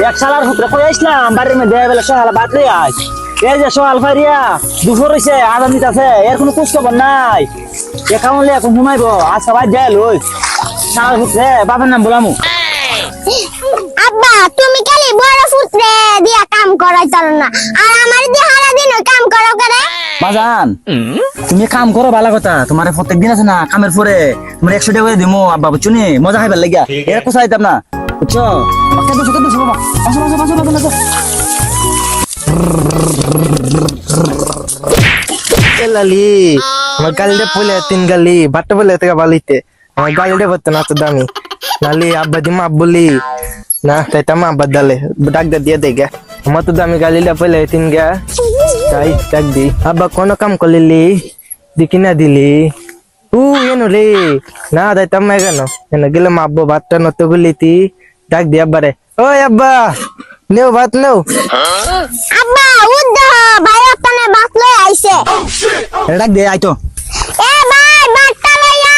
এক শালার হুতরে কই আসলাম বাড়ির মধ্যে বেলা সকালে বাতলে আজ এই যে সকাল ফারিয়া দুপুর হইছে আদান দিতেছে এর কোনো খোঁজ খবর নাই একাউন্টে এখন ঘুমাইবো আজ সবাই যাই লই শালার হুতরে বাবার নাম বলামু। আব্বা তুমি খালি বড় ফুটরে দিয়া কাম করাই চলো না আর আমার দিয়ে সারা দিন ওই কাম করো করে বাজান তুমি কাম করো ভালো কথা তোমার প্রত্যেক দিন আছে না কামের পরে তোমার 100 টাকা করে দিমু আব্বা বুঝছো নি মজা খাইবার লাগিয়া এর কোসা দিতাম না বুঝছো ওকে দুশো বাবা আসো লালি আমার গালিটা পলে তিন গালি বাট্টা বলে থেকে বালিতে আমার গালিটা বলতে না তো দামি লালি আব্বা দিমা বলি না তাইতা মা আব্বা দালে ডাক দিয়ে দে গে আমার তো দামি গালিটা পলে তিন গা তাই ডাক দি আব্বা কোন কাম করলি দিকি না দিলি ಏನು ರೀ ನಾ ಆಯ್ತಮ್ಮ ಈಗನು ಏನಾಗಿಲ್ಲಮ್ಮ ಹಬ್ಬ ಭತ್ತನ ತಗೊಲಿತಿ ডাক দি আব্বারে ওই আব্বা নেও ভাত নেও আব্বা উদ্দ ভাই আপনার বাস লই আইছে ডাক দে আইতো এ ভাই বাট্টা লইয়া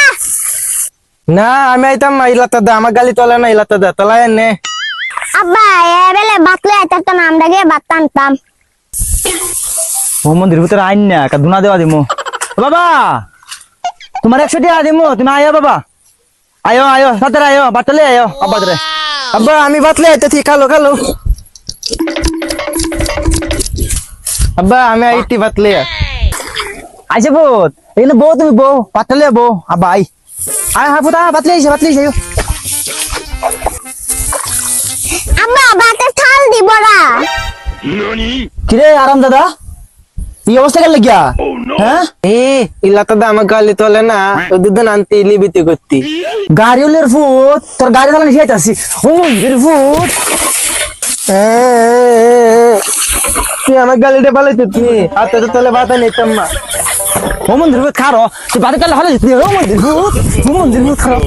না আমি আইতাম না ইলাতা দা আমার গালি তোলা না ইলাতা দা তোলা এনে আব্বা এবেলে বাস লই আইতাম তো আমরা গিয়ে বাত টানতাম ও মন্দির ভিতরে আইন না কা দুনা দেওয়া দিমু বাবা তোমার 100 টাকা দিমু তুমি আয়ো বাবা আয়ো সাথে আয়ো বাটলে আয়ো আব্বা রে আব্বা আমি বাতলে আইতেছি খালো খালো আব্বা আমি আইতি বাতলে আইছে বোত এনে বউ তুমি বউ বাটলে বউ আব্বা আই হ্যাঁ পুতা বাতলে আইছে আব্বা বাতে থাল দিব না কিরে আরাম দাদা এই অবস্থা কেন লাগিয়া হ্যাঁ এ ইলাতা দা আমার গালি তোলে না ও দুদিন আনতে লিবিতি করতি গাড়িওলের ফুট তোর গাড়ি চালানো শিখাইতাছি ও মন্দির ফুট তুই আমার গালিটা পালাইতে তুই হাতে তো তোলে বাতা নিতাম না ও মন্দির ফুট খারো তুই বাড়ি কালে হলে ও মন্দির ফুট খারো